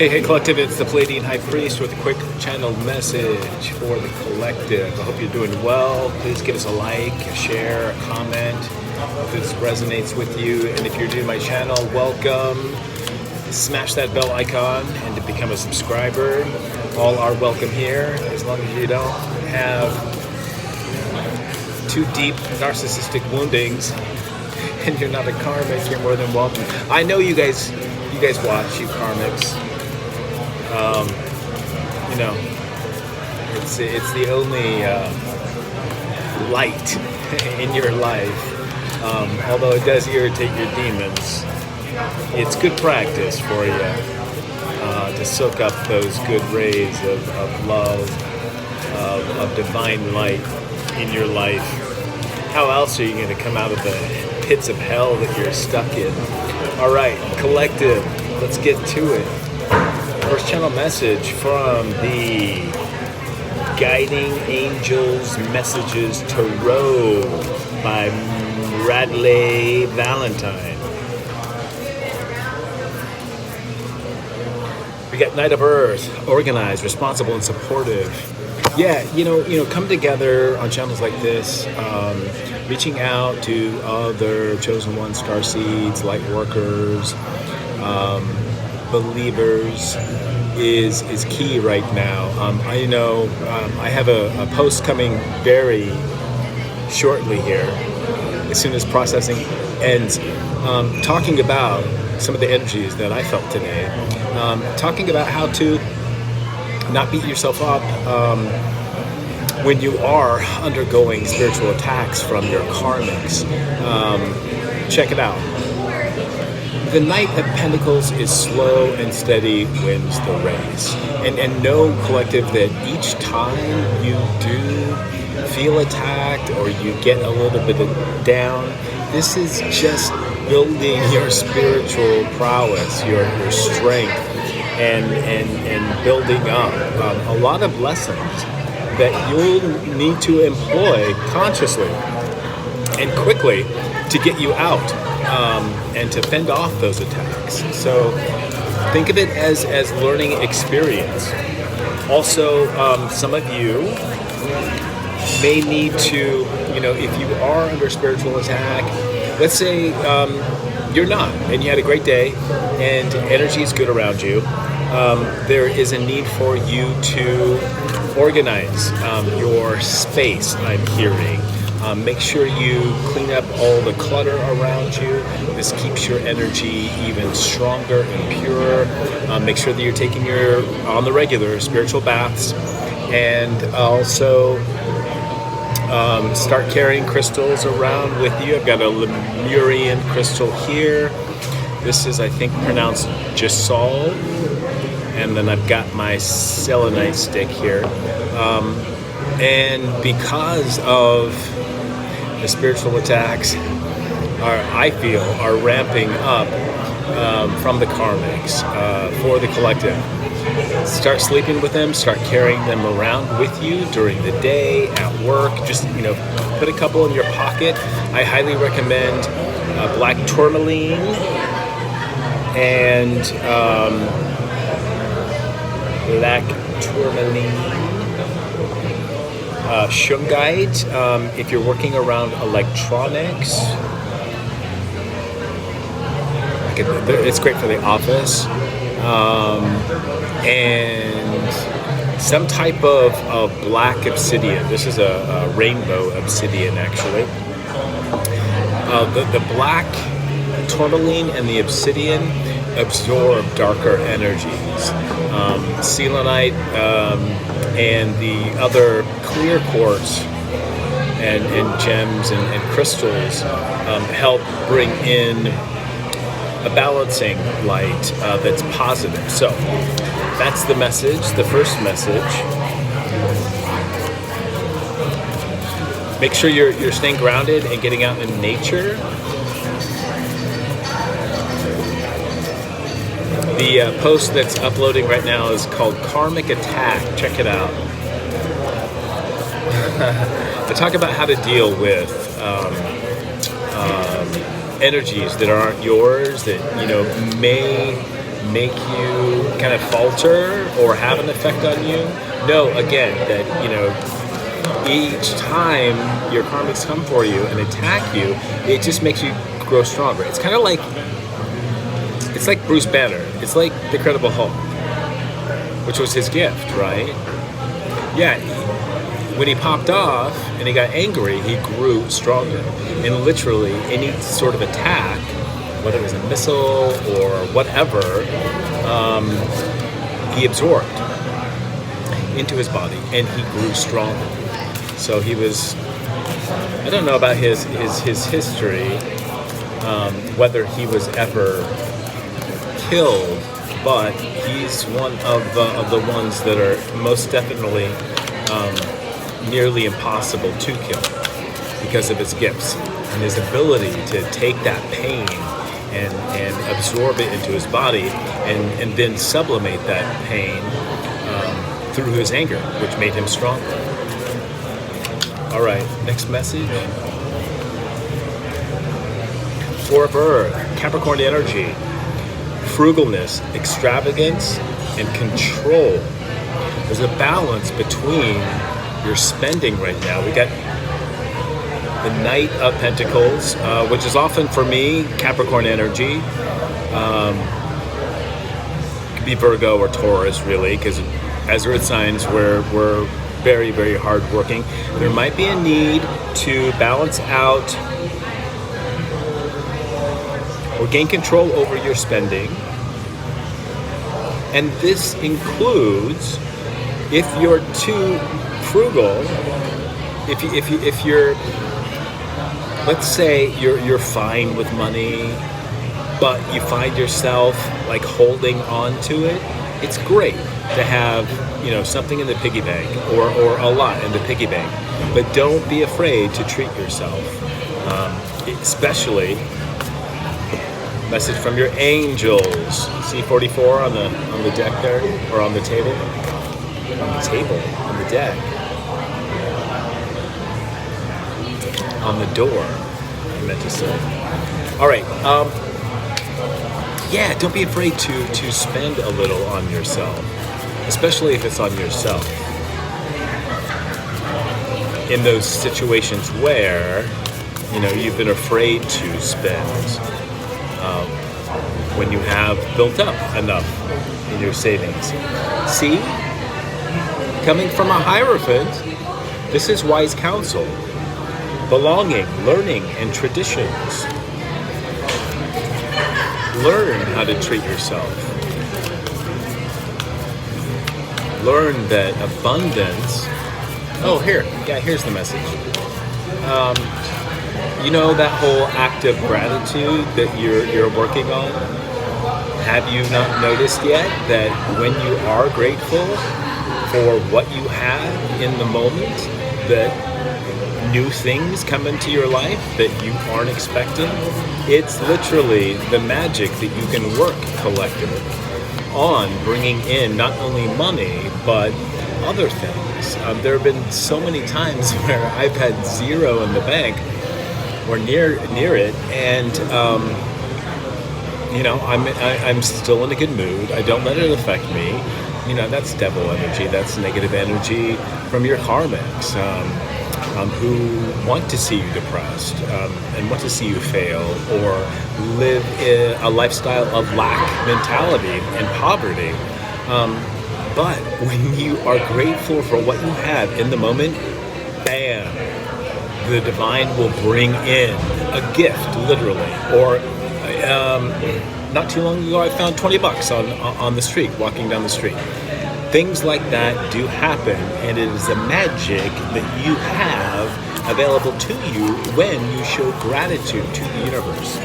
Hey, collective, it's the Palladian High Priest with a quick channel message for the collective. I hope you're doing well. Please give us a like, a share, a comment if this resonates with you. And if you're new to my channel, welcome. Smash that bell icon and to become a subscriber. All are welcome here, as long as you don't have too deep narcissistic woundings and you're not a karmic, you're more than welcome. I know you guys watch, you karmics. You know, it's the only light in your life. Although it does irritate your demons, it's good practice for you to soak up those good rays of love, of divine light in your life. How else are you going to come out of the pits of hell that you're stuck in? All right, collective, let's get to it. First channel message from the Guiding Angels Messages Tarot by Radley Valentine. We got Knight of Earth, organized, responsible, and supportive. Yeah, you know, come together on channels like this, reaching out to other chosen ones, Starseeds, Lightworkers, believers is key right now. I know I have a post coming very shortly here, as soon as processing ends, talking about some of the energies that I felt today, talking about how to not beat yourself up when you are undergoing spiritual attacks from your karmics. Check it out. The Knight of Pentacles is slow and steady wins the race. And know, collective, that each time you do feel attacked or you get a little bit down, this is just building your spiritual prowess, your strength, and building up a lot of lessons that you'll need to employ consciously and quickly to get you out and to fend off those attacks. So think of it as learning experience. Also, some of you may need to, if you are under spiritual attack, let's say you're not, and you had a great day, and energy is good around you, there is a need for you to organize your space, I'm hearing. Make sure you clean up all the clutter around you. This keeps your energy even stronger and purer. Make sure that you're taking on the regular, spiritual baths. And also start carrying crystals around with you. I've got a Lemurian crystal here. This is, I think, pronounced Jasol. And then I've got my selenite stick here. And because of the spiritual attacks I feel are ramping up from the karmics for the collective, start sleeping with them, start carrying them around with you during the day, at work. Just, put a couple in your pocket. I highly recommend black tourmaline and shungite if you're working around electronics. It's great for the office. And some type of black obsidian. This is a rainbow obsidian, actually. The black tourmaline and the obsidian absorb darker energies. Selenite and the other clear quartz and gems and crystals help bring in a balancing light that's positive. So that's the message, the first message. Make sure you're staying grounded and getting out in nature. The post that's uploading right now is called Karmic Attack. Check it out. I talk about how to deal with energies that aren't yours, that may make you kind of falter or have an effect on you. Know again that, each time your karmics come for you and attack you, it just makes you grow stronger. It's kind of like, it's like Bruce Banner. It's like the Incredible Hulk, which was his gift, right? Yeah, when he popped off and he got angry, he grew stronger. And literally, any sort of attack, whether it was a missile or whatever, he absorbed into his body, and he grew stronger. So he was, I don't know about his history, whether he was ever killed, but he's one of the ones that are most definitely nearly impossible to kill because of his gifts and his ability to take that pain and absorb it into his body and then sublimate that pain through his anger, which made him stronger. All right, next message. For birth, Capricorn energy, frugalness, extravagance, and control. There's a balance between your spending right now. We got the Knight of Pentacles, which is often for me Capricorn energy. Could be Virgo or Taurus, really, because as earth signs, we're very, very hardworking. There might be a need to balance out or gain control over your spending. And this includes if you're too frugal, if you're, let's say you're fine with money, but you find yourself like holding on to it, it's great to have, something in the piggy bank or a lot in the piggy bank, but don't be afraid to treat yourself, especially message from your angels. C44 on the deck there, or on the table, on the deck, on the door, I meant to say. All right, yeah, don't be afraid to spend a little on yourself, especially if it's on yourself. In those situations where, you've been afraid to spend, when you have built up enough in your savings. See, coming from a Hierophant, this is wise counsel, belonging, learning, and traditions. Learn how to treat yourself. Learn that abundance. Oh, here's the message. That whole act of gratitude that you're working on. Have you not noticed yet that when you are grateful for what you have in the moment, that new things come into your life that you aren't expecting? It's literally the magic that you can work collectively on bringing in not only money, but other things. There have been so many times where I've had zero in the bank or near it, and I'm still in a good mood. I don't let it affect me. That's devil energy. That's negative energy from your karmics, who want to see you depressed and want to see you fail or live in a lifestyle of lack mentality and poverty. But when you are grateful for what you have in the moment, bam, the divine will bring in a gift, literally. Or not too long ago, I found $20 on the street, walking down the street. Things like that do happen, and it is the magic that you have available to you when you show gratitude to the universe.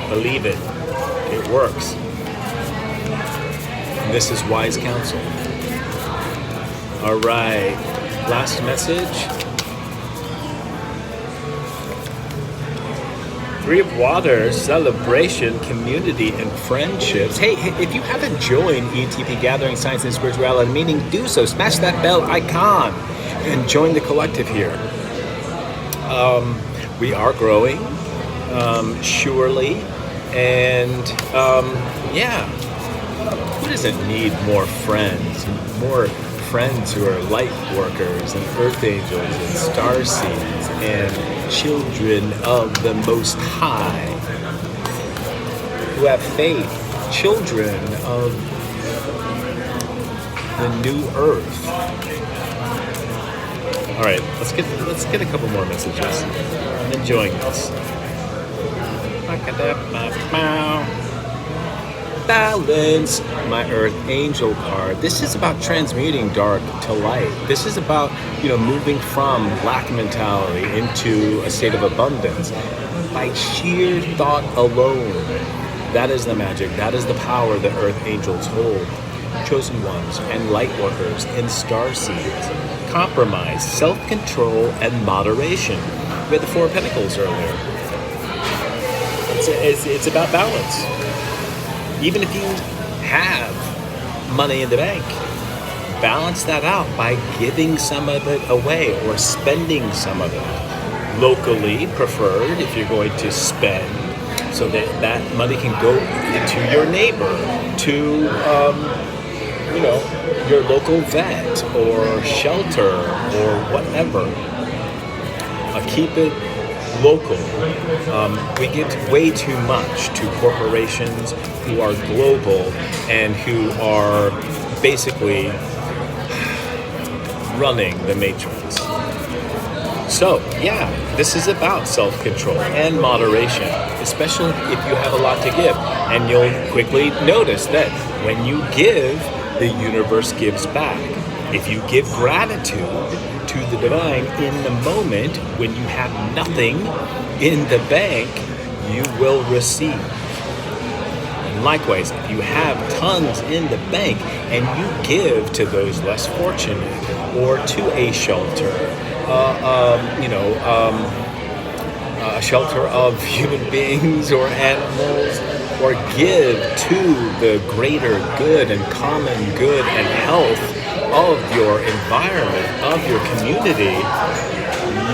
Believe it. It works. And this is wise counsel. All right. Last message. Three of Water, celebration, community, and friendships. Hey, if you haven't joined Entpgathering, Science and Spirituality Meeting, do so. Smash that bell icon and join the collective here. We are growing, surely, and doesn't need more friends who are light workers and earth angels and starseeds and children of the Most High who have faith, children of the new earth. All right, let's get a couple more messages. I'm enjoying this. Balance, my Earth Angel card. This is about transmuting dark to light. This is about, moving from lack mentality into a state of abundance by sheer thought alone. That is the magic. That is the power that Earth Angels hold. Chosen ones and light workers in Starseeds. Compromise, self-control, and moderation. We had the Four of Pentacles earlier. It's about balance. Even if you have money in the bank, balance that out by giving some of it away or spending some of it. Locally preferred if you're going to spend, so that money can go into your neighbor, to your local vet or shelter or whatever. Keep it local. We give way too much to corporations who are global and who are basically running the matrix. So, yeah, this is about self-control and moderation, especially if you have a lot to give. And you'll quickly notice that when you give, the universe gives back. If you give gratitude to the divine in the moment when you have nothing in the bank, you will receive. And likewise, if you have tons in the bank and you give to those less fortunate or to a shelter, a shelter of human beings or animals, or give to the greater good and common good and health of your environment, of your community,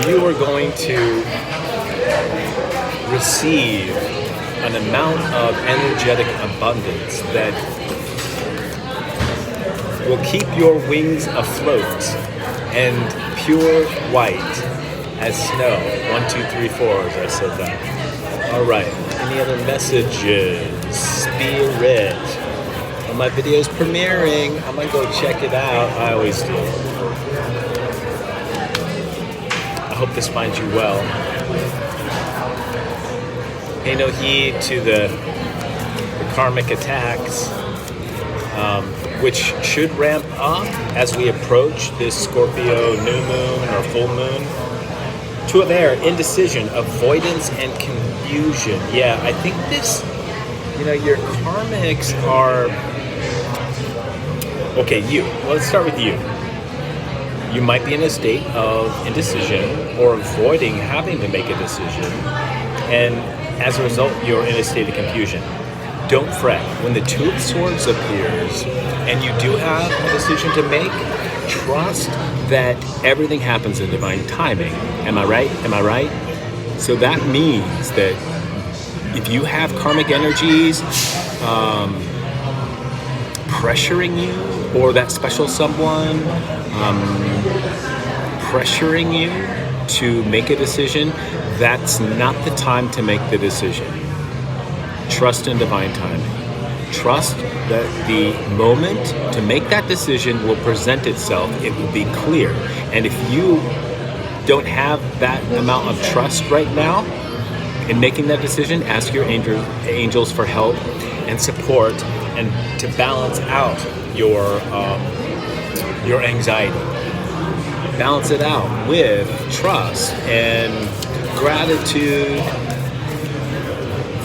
you are going to receive an amount of energetic abundance that will keep your wings afloat and pure white as snow. 1, 2, 3, 4, as I said that. All right. Any other messages? Spirit. Well, my video's premiering. I'm gonna go check it out. I always do. I hope this finds you well. Pay no heed to the karmic attacks, which should ramp up as we approach this Scorpio new moon or full moon. Two of air, indecision, avoidance, and confusion. Yeah, I think this, your karmics are... Okay, you. Well, let's start with you. You might be in a state of indecision or avoiding having to make a decision, and as a result, you're in a state of confusion. Don't fret. When the Two of Swords appears and you do have a decision to make, trust that everything happens in divine timing. Am I right? Am I right? So that means that if you have karmic energies pressuring you, or that special someone pressuring you to make a decision, that's not the time to make the decision. Trust in divine timing. Trust that the moment to make that decision will present itself. It will be clear. And if you don't have that amount of trust right now in making that decision, ask your angels for help and support and to balance out your anxiety. Balance it out with trust and gratitude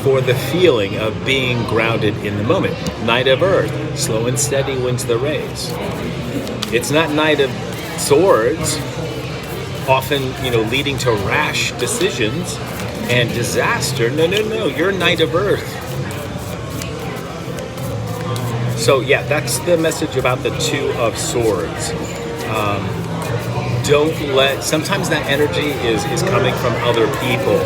for the feeling of being grounded in the moment. Knight of Earth, slow and steady wins the race. It's not Knight of Swords, often, leading to rash decisions and disaster. No, you're Knight of Earth. So yeah, that's the message about the Two of Swords. Sometimes that energy is coming from other people,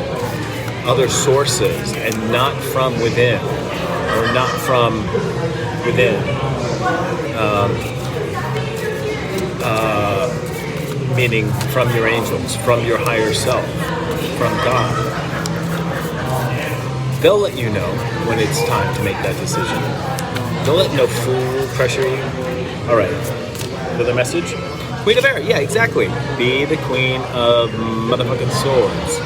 other sources, and not from within. or not from within. Meaning from your angels, from your higher self, from God. They'll let you know when it's time to make that decision. Don't let no fool pressure you. All right, another message? Queen of Air, yeah, exactly. Be the queen of motherfucking swords.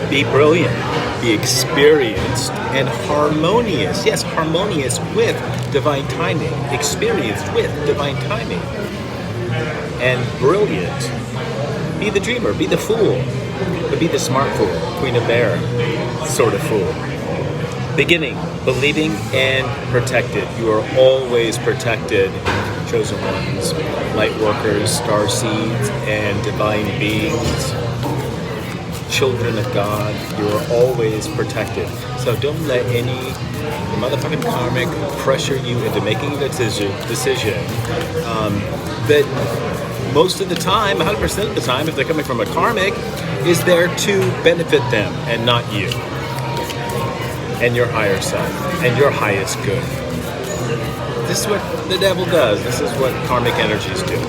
Be brilliant, be experienced, and harmonious. Yes, harmonious with divine timing. Experienced with divine timing. And brilliant. Be the dreamer, be the fool, but be the smart fool, Queen of Air, sort of fool. Beginning, believing, and protected. You are always protected, chosen ones, light workers, starseeds, and divine beings, children of God. You are always protected. So don't let any motherfucking karmic pressure you into making a decision that most of the time, 100% of the time, if they're coming from a karmic, is there to benefit them and not you and your higher self and your highest good. This is what the devil does. This is what karmic energies do.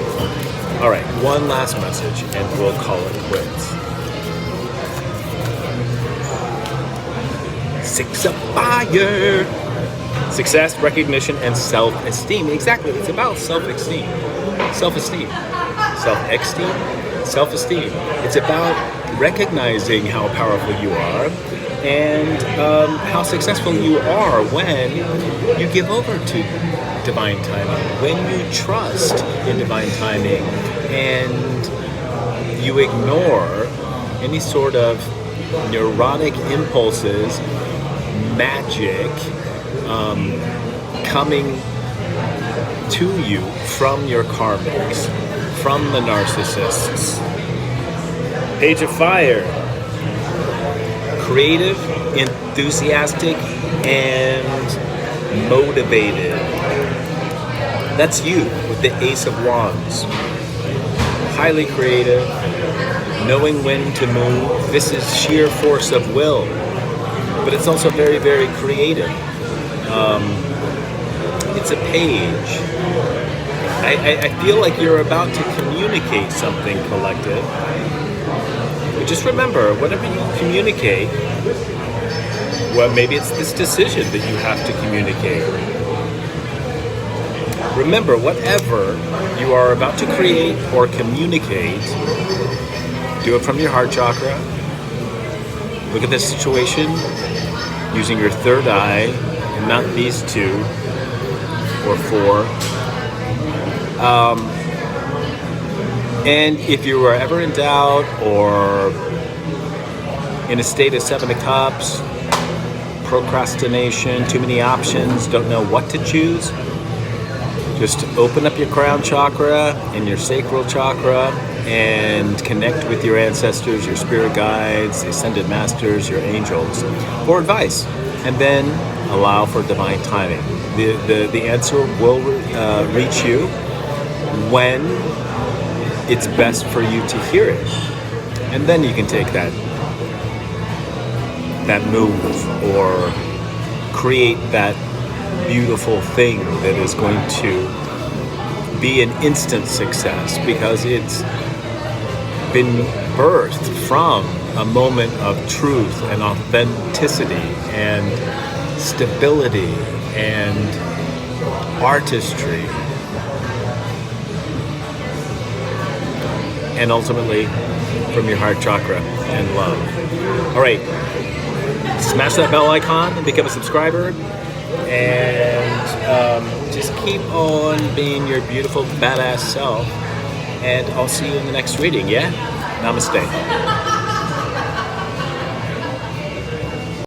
All right, one last message and we'll call it quits. Six of fire. Success, recognition, and self-esteem. Exactly, it's about self-esteem. Self-esteem. Self-esteem. Self-esteem. It's about recognizing how powerful you are and how successful you are when you give over to divine timing, when you trust in divine timing and you ignore any sort of neurotic impulses, magic, coming to you from your karmics, from the narcissists. Page of Fire. Creative, enthusiastic, and motivated. That's you with the Ace of Wands. Highly creative, knowing when to move. This is sheer force of will, but it's also very, very creative. It's a page. I feel like you're about to communicate something, collective. But just remember, whenever you communicate, well, maybe it's this decision that you have to communicate. Remember, whatever you are about to create or communicate, do it from your heart chakra. Look at this situation using your third eye and not these two or four. And if you are ever in doubt or in a state of Seven of Cups, procrastination, too many options, don't know what to choose, just open up your crown chakra and your sacral chakra and connect with your ancestors, your spirit guides, ascended masters, your angels for advice. And then allow for divine timing. The answer will reach you when it's best for you to hear it. And then you can take that move or create that beautiful thing that is going to be an instant success because it's been birthed from a moment of truth and authenticity and stability and artistry and ultimately from your heart chakra and love. All right, smash that bell icon and become a subscriber and just keep on being your beautiful badass self, and I'll see you in the next reading. Yeah, namaste.